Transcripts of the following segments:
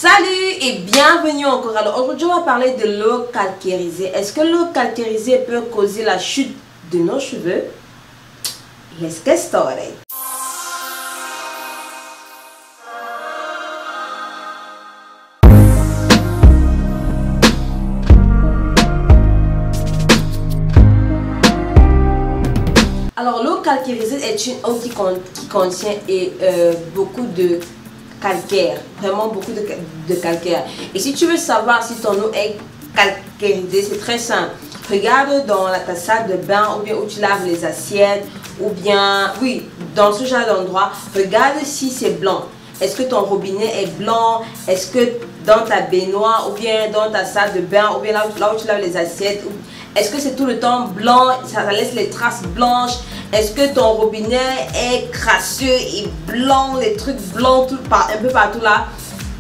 Salut et bienvenue encore. Alors aujourd'hui on va parler de l'eau calcarisée. Est-ce que l'eau calcarisée peut causer la chute de nos cheveux? Let's get started. Alors l'eau calcarisée est une eau qui contient beaucoup de calcaire, vraiment beaucoup de calcaire. Et si tu veux savoir si ton eau est calcarisée, c'est très simple. Regarde dans ta salle de bain ou bien où tu laves les assiettes ou bien, oui, dans ce genre d'endroit, regarde si c'est blanc. Est-ce que ton robinet est blanc? Est-ce que dans ta baignoire ou bien dans ta salle de bain ou bien là où tu laves les assiettes, est-ce que c'est tout le temps blanc, ça laisse les traces blanches? Est-ce que ton robinet est crasseux et blanc, les trucs blancs un peu partout là?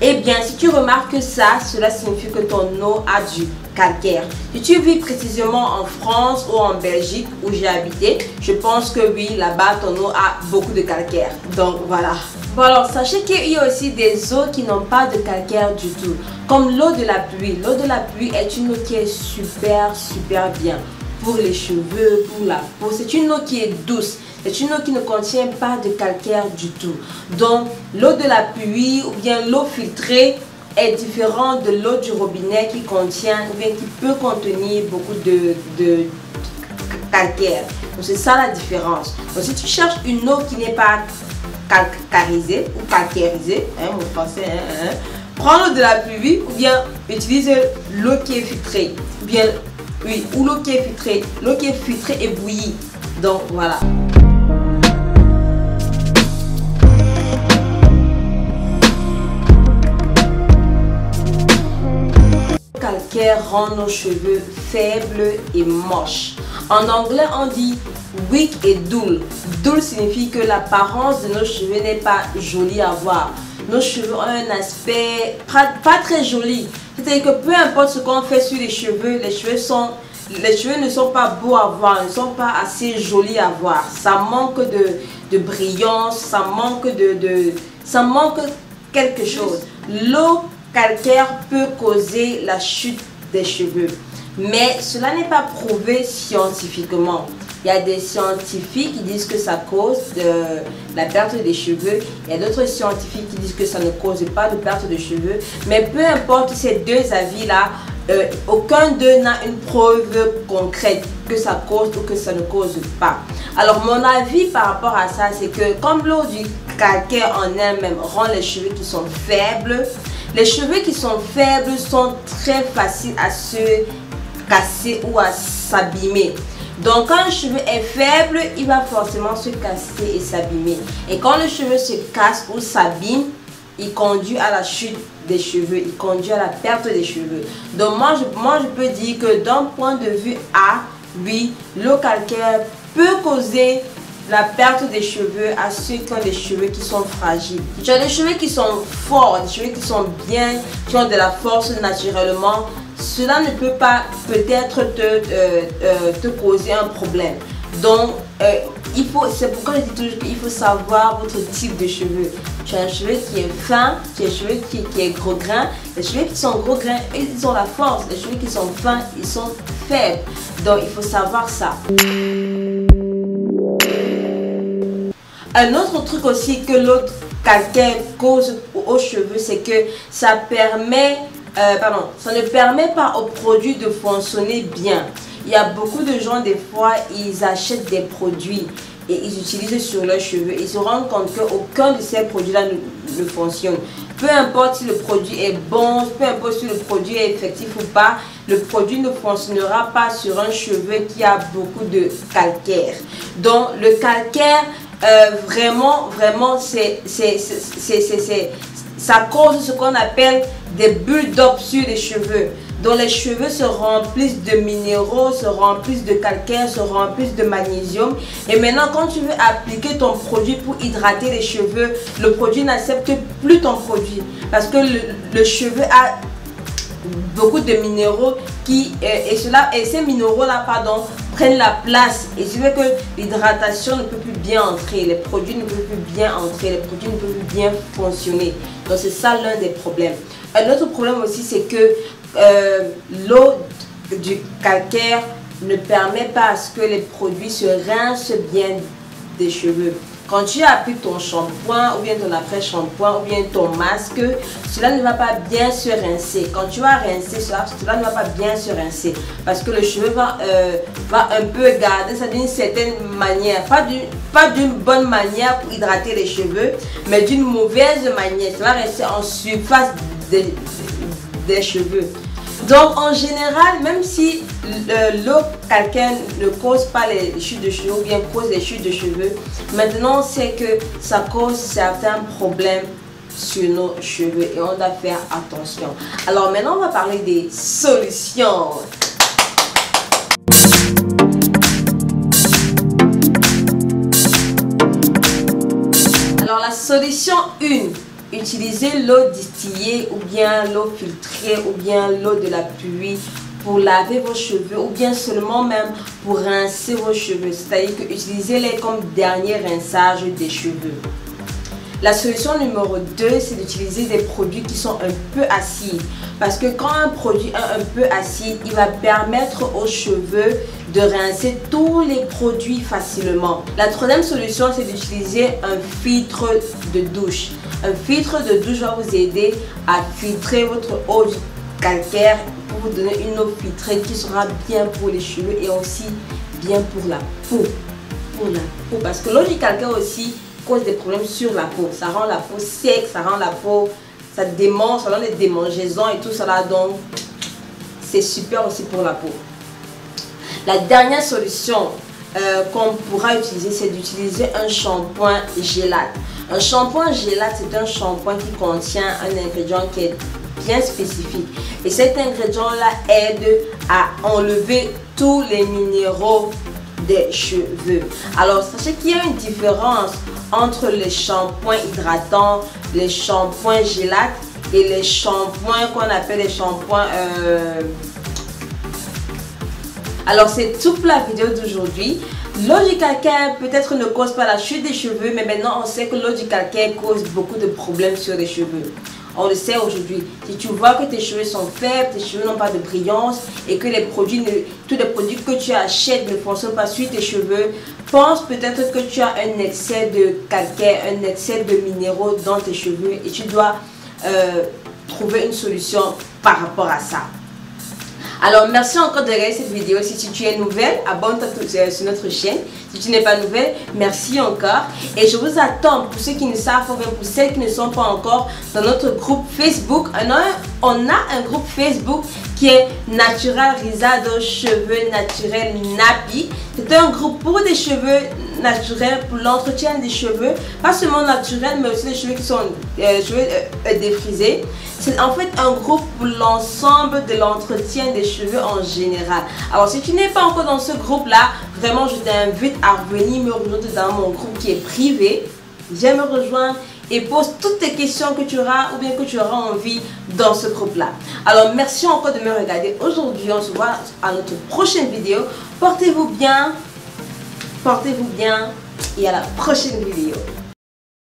Eh bien, si tu remarques ça, cela signifie que ton eau a du calcaire. Si tu vis précisément en France ou en Belgique où j'ai habité, je pense que oui, là-bas, ton eau a beaucoup de calcaire. Donc voilà. Bon alors, sachez qu'il y a aussi des eaux qui n'ont pas de calcaire du tout. Comme l'eau de la pluie. L'eau de la pluie est une eau qui est super bien pour les cheveux, pour la peau. C'est une eau qui est douce. C'est une eau qui ne contient pas de calcaire du tout. Donc, l'eau de la pluie ou bien l'eau filtrée est différente de l'eau du robinet qui contient ou bien qui peut contenir beaucoup de calcaire. Donc, c'est ça la différence. Donc, si tu cherches une eau qui n'est pas calcarisée ou calcarisée, mon français, prends l'eau de la pluie ou bien utilise l'eau qui est filtrée. Ou bien, oui, ou l'eau qui est filtrée. L'eau qui est filtrée et bouillie. Donc, voilà. Le calcaire rend nos cheveux faibles et moches. En anglais, on dit weak et dull. Dull signifie que l'apparence de nos cheveux n'est pas jolie à voir. Nos cheveux ont un aspect pas très joli. C'est-à-dire que peu importe ce qu'on fait sur les cheveux ne sont pas beaux à voir, ne sont pas assez jolis à voir. Ça manque de brillance, ça manque quelque chose. L'eau calcaire peut causer la chute des cheveux, mais cela n'est pas prouvé scientifiquement. Il y a des scientifiques qui disent que ça cause la perte des cheveux. Il y a d'autres scientifiques qui disent que ça ne cause pas de perte de cheveux. Mais peu importe ces deux avis-là, aucun d'eux n'a une preuve concrète que ça cause ou que ça ne cause pas. Alors mon avis par rapport à ça, c'est que comme l'eau du calcaire en elle-même rend les cheveux qui sont faibles, les cheveux qui sont faibles sont très faciles à se casser ou à s'abîmer. Donc quand le cheveu est faible, il va forcément se casser et s'abîmer. Et quand le cheveu se casse ou s'abîme, il conduit à la chute des cheveux, il conduit à la perte des cheveux. Donc moi je peux dire que d'un point de vue A, oui, l'eau calcaire peut causer la perte des cheveux à ceux qui ont des cheveux qui sont fragiles. Tu as des cheveux qui sont forts, des cheveux qui sont bien, qui ont de la force naturellement. Cela ne peut pas peut-être te causer un problème. Donc, c'est pourquoi je dis toujours qu'il faut savoir votre type de cheveux. Tu as un cheveu qui est fin, tu as un cheveu qui est gros grain. Les cheveux qui sont gros grains, ils ont la force. Les cheveux qui sont fins, ils sont faibles. Donc, il faut savoir ça. Un autre truc aussi que l'eau calcaire cause aux cheveux, c'est que ça ne permet pas aux produits de fonctionner bien. Il y a beaucoup de gens, des fois, ils achètent des produits et ils utilisent sur leurs cheveux. Ils se rendent compte qu'aucun de ces produits-là ne fonctionne. Peu importe si le produit est bon, peu importe si le produit est effectif ou pas, le produit ne fonctionnera pas sur un cheveu qui a beaucoup de calcaire. Donc, le calcaire, vraiment, ça cause ce qu'on appelle des bulles d'eau sur les cheveux. Donc les cheveux se remplissent de minéraux, se remplissent de calcaire, se remplissent de magnésium. Et maintenant, quand tu veux appliquer ton produit pour hydrater les cheveux, le produit n'accepte plus ton produit. Parce que le cheveu a beaucoup de minéraux et ces minéraux-là, prennent la place. Et ce fait que l'hydratation ne peut plus bien entrer, les produits ne peuvent plus bien entrer, les produits ne peuvent plus bien fonctionner. Donc c'est ça l'un des problèmes. un autre problème aussi, c'est que l'eau du calcaire ne permet pas à ce que les produits se rincent bien des cheveux. Quand tu appliques ton shampoing ou bien ton après-shampoing ou bien ton masque, cela ne va pas bien se rincer. Quand tu vas rincer cela ne va pas bien se rincer parce que le cheveu va un peu garder ça d'une certaine manière. Pas d'une bonne manière pour hydrater les cheveux, mais d'une mauvaise manière. Ça va rester en surface des cheveux. Donc en général, même si l'eau calcaire ne cause pas les chutes de cheveux ou bien cause des chutes de cheveux, maintenant on sait que ça cause certains problèmes sur nos cheveux et on doit faire attention. Alors maintenant on va parler des solutions. Alors la solution 1. Utilisez l'eau distillée ou bien l'eau filtrée ou bien l'eau de la pluie pour laver vos cheveux ou bien seulement même pour rincer vos cheveux. C'est-à-dire que utilisez-les comme dernier rinçage des cheveux. La solution numéro 2, c'est d'utiliser des produits qui sont un peu acides. Parce que quand un produit est un peu acide, il va permettre aux cheveux de rincer tous les produits facilement. La troisième solution, c'est d'utiliser un filtre de douche. Un filtre de douche va vous aider à filtrer votre eau calcaire pour vous donner une eau filtrée qui sera bien pour les cheveux et aussi bien pour la peau. Parce que l'eau du calcaire aussi cause des problèmes sur la peau. Ça rend la peau sec, ça rend la peau, ça démange, ça donne des démangeaisons et tout ça là. Donc, c'est super aussi pour la peau. La dernière solution qu'on pourra utiliser, c'est d'utiliser un shampoing gélate. Un shampoing gélate, c'est un shampoing qui contient un ingrédient qui est bien spécifique. Et cet ingrédient-là aide à enlever tous les minéraux des cheveux. Alors, sachez qu'il y a une différence entre les shampoings hydratants, les shampoings gélates et les shampoings qu'on appelle les shampoings... Alors, c'est tout pour la vidéo d'aujourd'hui. L'eau du calcaire peut-être ne cause pas la chute des cheveux, mais maintenant on sait que l'eau du calcaire cause beaucoup de problèmes sur les cheveux. On le sait aujourd'hui. Si tu vois que tes cheveux sont faibles, tes cheveux n'ont pas de brillance et que tous les produits que tu achètes ne fonctionnent pas sur tes cheveux, pense peut-être que tu as un excès de calcaire, un excès de minéraux dans tes cheveux et tu dois trouver une solution par rapport à ça. Alors merci encore de regarder cette vidéo. Si tu es nouvelle, abonne-toi sur notre chaîne. Si tu n'es pas nouvelle, merci encore. Et je vous attends, pour ceux qui ne savent pas, pour celles qui ne sont pas encore, dans notre groupe Facebook. On a un groupe Facebook qui est Natural Rizado Cheveux Naturels Nappy. C'est un groupe pour des cheveux naturels, pour l'entretien des cheveux. Pas seulement naturels, mais aussi les cheveux qui sont défrisés. C'est en fait un groupe pour l'ensemble de l'entretien des cheveux en général. Alors si tu n'es pas encore dans ce groupe là, vraiment je t'invite à venir me rejoindre dans mon groupe qui est privé. Viens me rejoindre et pose toutes tes questions que tu auras ou bien que tu auras envie dans ce groupe là. Alors merci encore de me regarder aujourd'hui. On se voit à notre prochaine vidéo. Portez-vous bien et à la prochaine vidéo.